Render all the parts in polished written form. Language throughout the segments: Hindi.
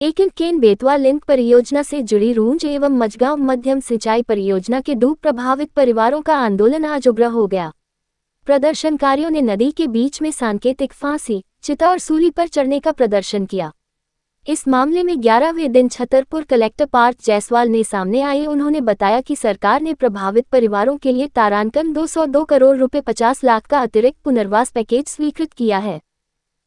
लेकिन केन बेतवा लिंक परियोजना से जुड़ी रूंज एवं मझगांव मध्यम सिंचाई परियोजना के डूब प्रभावित परिवारों का आंदोलन आज उग्र हो गया। प्रदर्शनकारियों ने नदी के बीच में सांकेतिक फांसी, चिता और सूली पर चढ़ने का प्रदर्शन किया। इस मामले में 11वें दिन छतरपुर कलेक्टर पार्थ जायसवाल ने सामने आए। उन्होंने बताया कि सरकार ने प्रभावित परिवारों के लिए तारांकन 202 करोड़ रुपए 50 लाख का अतिरिक्त पुनर्वास पैकेज स्वीकृत किया है।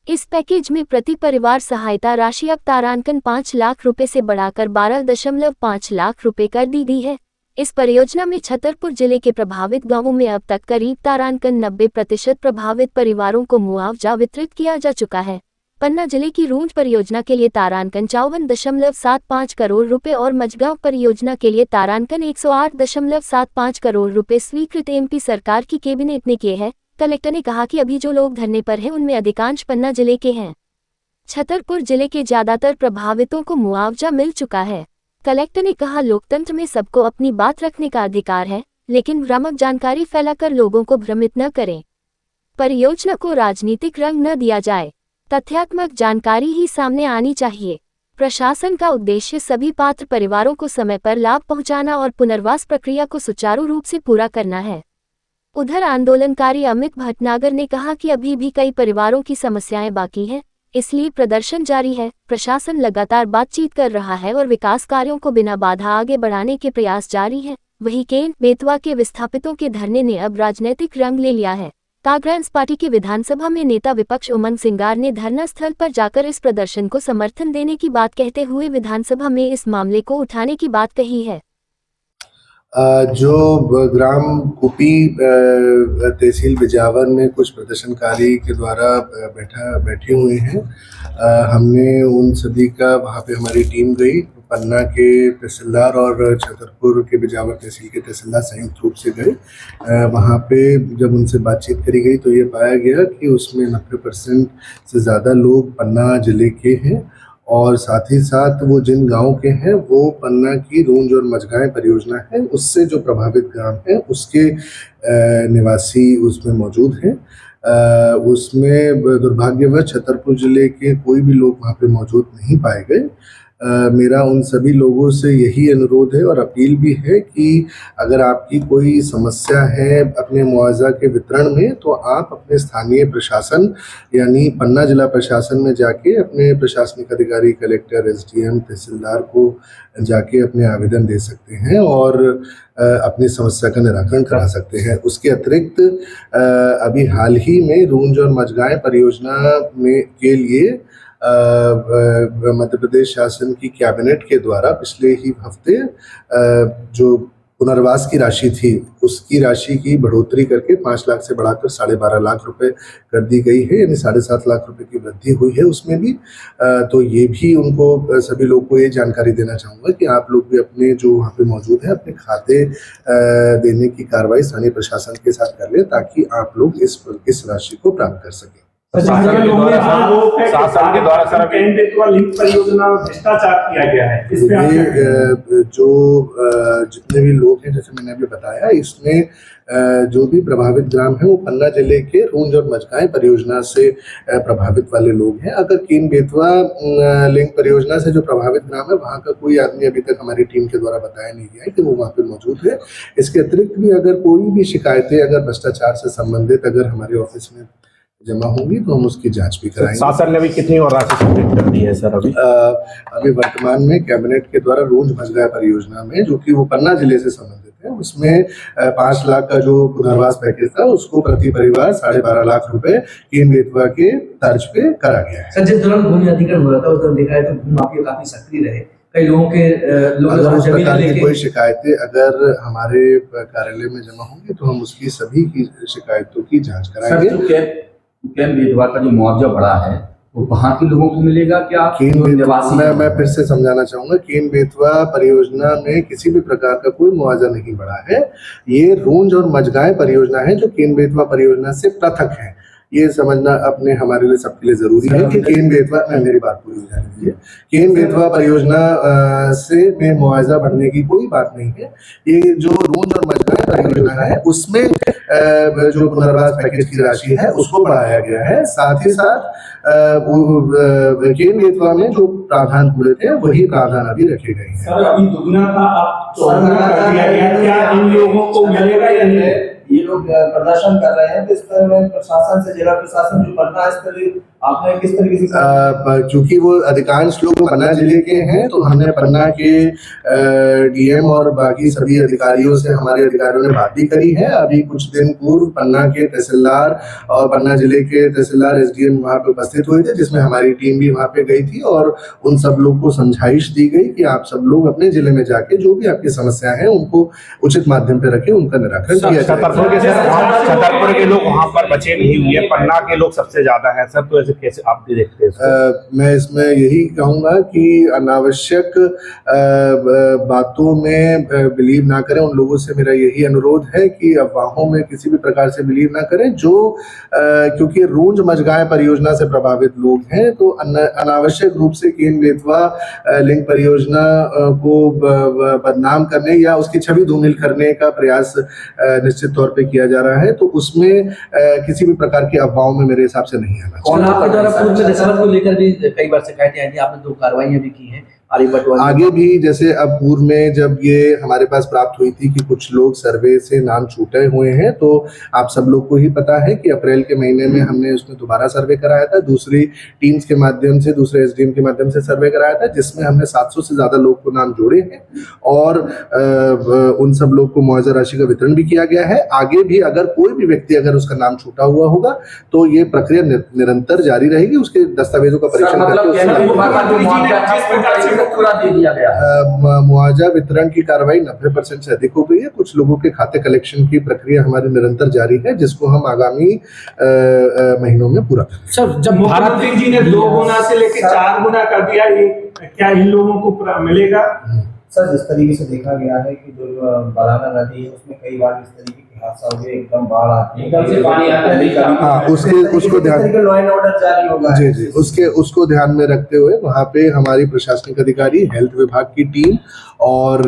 इस पैकेज में प्रति परिवार सहायता राशि अब तारांकन 5 लाख रुपए से बढ़ाकर 12.5 लाख रुपए कर दी गई है। इस परियोजना में छतरपुर जिले के प्रभावित गांवों में अब तक करीब तारांकन 90% प्रभावित परिवारों को मुआवजा वितरित किया जा चुका है। पन्ना जिले की रूंज परियोजना के लिए तारांकन 54.75 करोड़ रुपए और मझगांव परियोजना के लिए तारांकन 108.75 करोड़ रुपए स्वीकृत एमपी सरकार की कैबिनेट ने किए हैं। कलेक्टर ने कहा कि अभी जो लोग धरने पर हैं उनमें अधिकांश पन्ना जिले के हैं। छतरपुर जिले के ज्यादातर प्रभावितों को मुआवजा मिल चुका है। कलेक्टर ने कहा, लोकतंत्र में सबको अपनी बात रखने का अधिकार है, लेकिन भ्रामक जानकारी फैलाकर लोगों को भ्रमित न करें। परियोजना को राजनीतिक रंग न दिया जाए, तथ्यात्मक जानकारी ही सामने आनी चाहिए। प्रशासन का उद्देश्य सभी पात्र परिवारों को समय पर लाभ पहुंचाना और पुनर्वास प्रक्रिया को सुचारू रूप से पूरा करना है। उधर आंदोलनकारी अमित भटनागर ने कहा कि अभी भी कई परिवारों की समस्याएं बाकी हैं, इसलिए प्रदर्शन जारी है। प्रशासन लगातार बातचीत कर रहा है और विकास कार्यों को बिना बाधा आगे बढ़ाने के प्रयास जारी है। वहीं केन बेतवा के विस्थापितों के धरने ने अब राजनीतिक रंग ले लिया है। कांग्रेस पार्टी के विधानसभा में नेता विपक्ष उमंग सिंगार ने धरना स्थल पर जाकर इस प्रदर्शन को समर्थन देने की बात कहते हुए विधानसभा में इस मामले को उठाने की बात कही है। जो ग्राम कुपी तहसील बिजावर में कुछ प्रदर्शनकारी के द्वारा बैठे हुए हैं, हमने उन सभी का वहाँ पे हमारी टीम गई। पन्ना के तहसीलदार और छतरपुर के बिजावर तहसील के तहसीलदार संयुक्त रूप से गए। वहाँ पे जब उनसे बातचीत करी गई तो ये पाया गया कि उसमें 90% से ज़्यादा लोग पन्ना जिले के हैं और साथ ही साथ वो जिन गाँव के हैं वो पन्ना की रूंज और मझगांव परियोजना है उससे जो प्रभावित ग्राम है उसके निवासी उसमें मौजूद हैं। उसमें दुर्भाग्यवश छतरपुर जिले के कोई भी लोग वहाँ पे मौजूद नहीं पाए गए। मेरा उन सभी लोगों से यही अनुरोध है और अपील भी है कि अगर आपकी कोई समस्या है अपने मुआवजा के वितरण में तो आप अपने स्थानीय प्रशासन यानी पन्ना जिला प्रशासन में जाके अपने प्रशासनिक अधिकारी कलेक्टर एसडीएम तहसीलदार को जाके अपने आवेदन दे सकते हैं और अपनी समस्या का निराकरण करा सकते हैं। उसके अतिरिक्त अभी हाल ही में रूंज और मझगांव परियोजना में के लिए मध्य प्रदेश शासन की कैबिनेट के द्वारा पिछले ही हफ्ते जो पुनर्वास की राशि थी उसकी राशि की बढ़ोतरी करके 5 लाख से बढ़ाकर 12.5 लाख रुपए कर दी गई है, यानी 7.5 लाख रुपए की वृद्धि हुई है उसमें भी। तो ये भी उनको सभी लोग को ये जानकारी देना चाहूँगा कि आप लोग भी अपने जो वहाँ पे मौजूद हैं अपने खाते देने की कार्रवाई स्थानीय प्रशासन के साथ कर लें ताकि आप लोग इस राशि को प्राप्त कर सकें। शासन के द्वारा सर लिंक परियोजना भ्रष्टाचार किया गया है, इसमें जो जितने भी लोग हैं जैसे मैंने अभी बताया इसमें जो भी प्रभावित ग्राम है वो पन्ना जिले के रूंज और मझगांव परियोजना से प्रभावित वाले लोग हैं। अगर केन बेतवा लिंक परियोजना से जो प्रभावित ग्राम है वहाँ का कोई आदमी अभी तक हमारी टीम के द्वारा बताया नहीं गया है कि वो वहाँ पे मौजूद है। इसके अतिरिक्त भी अगर कोई भी शिकायतें अगर भ्रष्टाचार से संबंधित अगर हमारे ऑफिस में जमा होंगी तो हम उसकी जांच भी कराएंगे। शासन ने भी कितनी और राशि स्वीकृत कर दी है सर? अभी वर्तमान में कैबिनेट के द्वारा रूंज मझगांव परियोजना में जो कि वो पन्ना जिले से संबंधित है उसमें 5 लाख का जो पुनर्वास पैकेज था उसको प्रति परिवार 12.5 लाख रुपए केन बेतवा के तर्ज पे करा गया है। सर, जिस दौरान भूमि अधिग्रहण हुआ था उस दौरान देखा है तो भूमि माफिया काफी सक्रिय रहे। कई लोगों के उस प्रकार की कोई शिकायतें अगर हमारे कार्यालय में जमा होंगी तो हम उसकी सभी की शिकायतों की जाँच कराएंगे। केन बेतवा का जो मुआवजा बढ़ा है वो वहाँ के लोगों को मिलेगा क्या? मैं फिर से समझाना चाहूंगा, केन बेतवा परियोजना में किसी भी प्रकार का कोई मुआवजा नहीं बढ़ा है। ये रूंज और मझगांव परियोजना है जो केन बेतवा परियोजना से पृथक है। ये समझना अपने हमारे लिए सबके लिए जरूरी है कि केन बेतवा, मेरी बात पूरी हो जाने दीजिए, केन बेतवा परियोजना से में मुआवजा बढ़ने की कोई बात नहीं है। ये जो रूंज और मजगा परियोजना है उसमें जो पुनर्वास पैकेज की राशि है उसको बढ़ाया गया है। साथ ही साथ केन बेतवा में जो प्रावधान पूरे थे वही प्रावधान अभी रखे गए हैं। सर अभी दुगना था, अब चौगुना कर दिया गया, क्या इन लोगों को मिलेगा या नहीं? ये लोग प्रदर्शन कर रहे हैं तो इस पर में प्रशासन से, जिला प्रशासन जो पन्ना इस पर आपने किस तरीके से, चूंकि वो अधिकांश लोग पन्ना जिले के हैं तो हमने पन्ना के डीएम और बाकी सभी अधिकारियों से, हमारे अधिकारियों ने बात भी करी है। अभी कुछ दिन पूर्व पन्ना के तहसीलदार और पन्ना जिले के तहसीलदार एसडीएम वहाँ पे उपस्थित हुए थे, जिसमें हमारी टीम भी वहाँ पे गई थी और उन सब लोग को समझाइश दी गई कि आप सब लोग अपने जिले में जाके जो भी आपकी समस्या है उनको उचित माध्यम पे रखें, उनका निराकरण किया जाए। छतरपुर के लोग वहाँ पर बचे नहीं हुए, पन्ना के लोग सबसे ज्यादा हैं सर, तो ऐसे कैसे आप भी देखते हैं? मैं इसमें यही कहूँगा कि अनावश्यक बातों में बिलीव ना करें। उन लोगों से मेरा यही अनुरोध है कि अफवाहों में किसी भी प्रकार से बिलीव ना करें जो क्योंकि रूंज मजगाएं परियोजना से प्रभावित लोग हैं, तो अनावश्यक रूप से केन बेतवा लिंक परियोजना को बदनाम करने या उसकी छवि धूमिल करने का प्रयास निश्चित तौर पे किया जा रहा है, तो उसमें किसी भी प्रकार की अफवाहों में मेरे हिसाब से नहीं आना चाहिए। आपके द्वारा पूर्व में रिश्वत को लेकर भी कई बार शिकायतें आई थी, आपने 2 कार्रवाइयां भी की हैं आगे भी, जैसे अब पूर्व में जब ये हमारे पास प्राप्त हुई थी कि कुछ लोग सर्वे से नाम छूटे हुए हैं, तो आप सब लोग को ही पता है कि अप्रैल के महीने में हमने उसमें दोबारा सर्वे कराया था, दूसरी टीम्स के माध्यम से, दूसरे एसडीएम के माध्यम से सर्वे कराया था, जिसमें हमने 700 से ज्यादा लोग को नाम जोड़े हैं और उन सब लोग को मुआवजा राशि का वितरण भी किया गया है। आगे भी अगर कोई भी व्यक्ति अगर उसका नाम छूटा हुआ होगा तो ये प्रक्रिया निरंतर जारी रहेगी, उसके दस्तावेजों का परीक्षण करके पूरा दे दिया गया। मुआवजा वितरण की कार्रवाई 90% से अधिक हो गई है। कुछ लोगों के खाते कलेक्शन की प्रक्रिया हमारी निरंतर जारी है, जिसको हम आगामी महीनों में पूरा करेंगे। सर, जब मुख्यमंत्री जी ने 2 गुना से लेकर 4 गुना कर दिया, ये क्या इन लोगों को मिलेगा? सर, जिस तरीके से देखा गया है कि जो बलाना नदी है उसमें कई बार इस तरीके के हादसा हुए, एकदम बाढ़ आती है, एकदम से पानी आता है, हाँ, उसको ध्यान, लॉ एंड ऑर्डर जारी होगा। जी, उसको ध्यान में रखते हुए वहाँ पे हमारी प्रशासनिक अधिकारी, हेल्थ विभाग की टीम और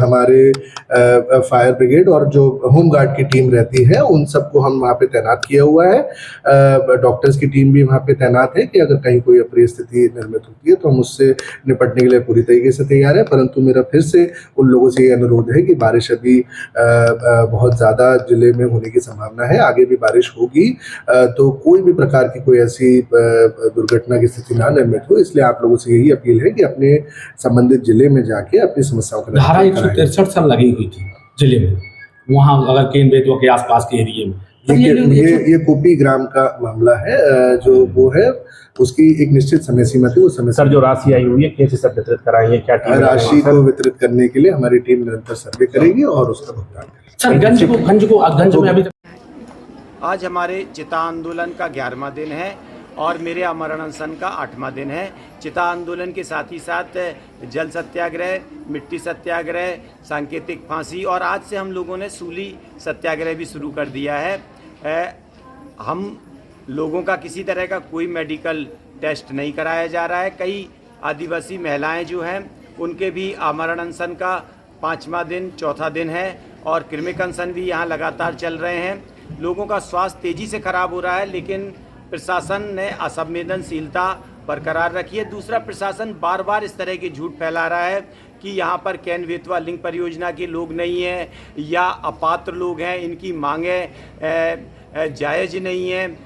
हमारे फायर ब्रिगेड और जो होम गार्ड की टीम रहती है, उन सबको हम वहाँ पे तैनात किया हुआ है। डॉक्टर्स की टीम भी वहाँ पे तैनात है कि अगर कहीं कोई अप्रिय स्थिति निर्मित होती है तो हम उससे निपटने के लिए पूरी तरीके से तैयार है। परंतु मेरा फिर से उन लोगों से ये अनुरोध है कि बारिश अभी बहुत ज़्यादा जिले में होने की संभावना है, आगे भी बारिश होगी तो कोई भी प्रकार की कोई ऐसी दुर्घटना की स्थिति ना निर्मित हो। इसलिए आप लोगों से यही अपील है कि अपने संबंधित जिले में जाके अपनी समस्याओं का धारा 163 साल लगी हुई थी जिले में, वहाँ अगर केन बेतवा के आसपास के एरिया में। ये कुपी ग्राम का मामला है, जो वो है उसकी एक निश्चित समय सीमा थी, उस समय। सर, जो राशि आई हुई है कैसे सब वितरित कराएंगे, क्या राशि को वितरित करने के लिए हमारी टीम निरंतर सर्वे करेगी और उसका भुगतान करेगी। सर, गंज में अभी आज हमारे चिता आंदोलन का 11वां दिन है और मेरे अमरण अनशन का 8वां दिन है। चिता आंदोलन के साथ ही साथ जल सत्याग्रह, मिट्टी सत्याग्रह, सांकेतिक फांसी और आज से हम लोगों ने सूली सत्याग्रह भी शुरू कर दिया है। हम लोगों का किसी तरह का कोई मेडिकल टेस्ट नहीं कराया जा रहा है। कई आदिवासी महिलाएं जो हैं उनके भी आमरण अनशन का 5वां दिन, 4था दिन है और कृमिक अनशन भी यहाँ लगातार चल रहे हैं। लोगों का स्वास्थ्य तेज़ी से खराब हो रहा है, लेकिन प्रशासन ने असंवेदनशीलता बरकरार रखी है। दूसरा, प्रशासन बार बार इस तरह के झूठ फैला रहा है कि यहाँ पर केन बेतवा लिंक परियोजना के लोग नहीं हैं या अपात्र लोग हैं, इनकी मांगें जायज़ नहीं हैं।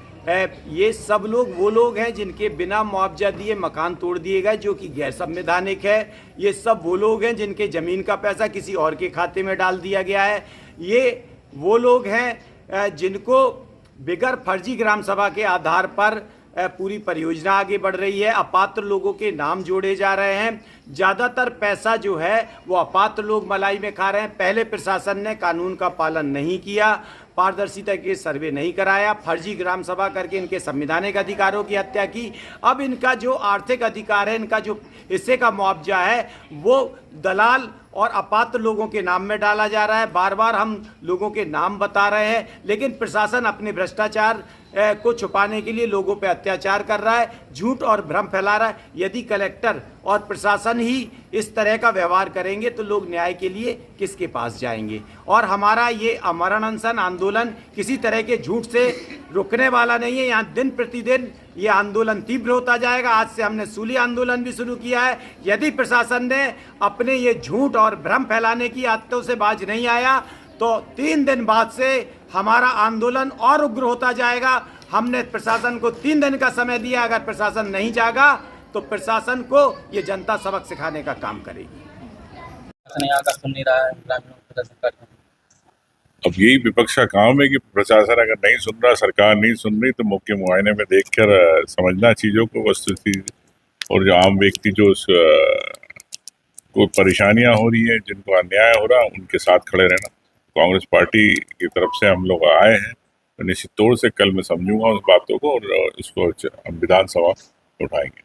ये सब लोग वो लोग हैं जिनके बिना मुआवजा दिए मकान तोड़ दिए गए, जो कि गैर संवैधानिक है। ये सब वो लोग हैं जिनके ज़मीन का पैसा किसी और के खाते में डाल दिया गया है। ये वो लोग हैं जिनको बिगर फर्जी ग्राम सभा के आधार पर पूरी परियोजना आगे बढ़ रही है। अपात्र लोगों के नाम जोड़े जा रहे हैं। ज़्यादातर पैसा जो है वो अपात्र लोग मलाई में खा रहे हैं। पहले प्रशासन ने कानून का पालन नहीं किया, पारदर्शिता के सर्वे नहीं कराया, फर्जी ग्राम सभा करके इनके संवैधानिक अधिकारों की हत्या की। अब इनका जो आर्थिक अधिकार है, इनका जो हिस्से का मुआवजा है, वो दलाल और अपात्र लोगों के नाम में डाला जा रहा है। बार बार हम लोगों के नाम बता रहे हैं, लेकिन प्रशासन अपने भ्रष्टाचार को छुपाने के लिए लोगों पर अत्याचार कर रहा है, झूठ और भ्रम फैला रहा है। यदि कलेक्टर और प्रशासन ही इस तरह का व्यवहार करेंगे तो लोग न्याय के लिए किसके पास जाएंगे। और हमारा ये अमरण अनशन आंदोलन किसी तरह के झूठ से रुकने वाला नहीं है। यहाँ दिन प्रतिदिन ये आंदोलन तीव्र होता जाएगा। आज से हमने सूली आंदोलन भी शुरू किया है। यदि प्रशासन ने अपने ये झूठ और भ्रम फैलाने की आदतों से बाज नहीं आया तो 3 दिन बाद से हमारा आंदोलन और उग्र होता जाएगा। हमने प्रशासन को 3 दिन का समय दिया, अगर प्रशासन नहीं जागा तो प्रशासन को ये जनता सबक सिखाने का काम करेगी। सुन नहीं रहा है ग्रामीणों को प्रदर्शन कर रहे हैं। अब यही विपक्ष का काम है कि प्रशासन अगर नहीं सुन रहा, सरकार नहीं सुन रही, तो मौके मुआयने में देखकर समझना चीज़ों को, वस्तुस्थिति, और जो आम व्यक्ति जो को परेशानियां हो रही है, जिनको अन्याय हो रहा, उनके साथ खड़े रहना। कांग्रेस पार्टी की तरफ से हम लोग आए हैं, तो निश्चित तौर से कल मैं समझूंगा उस बातों को और इसको हम विधानसभा उठाएंगे।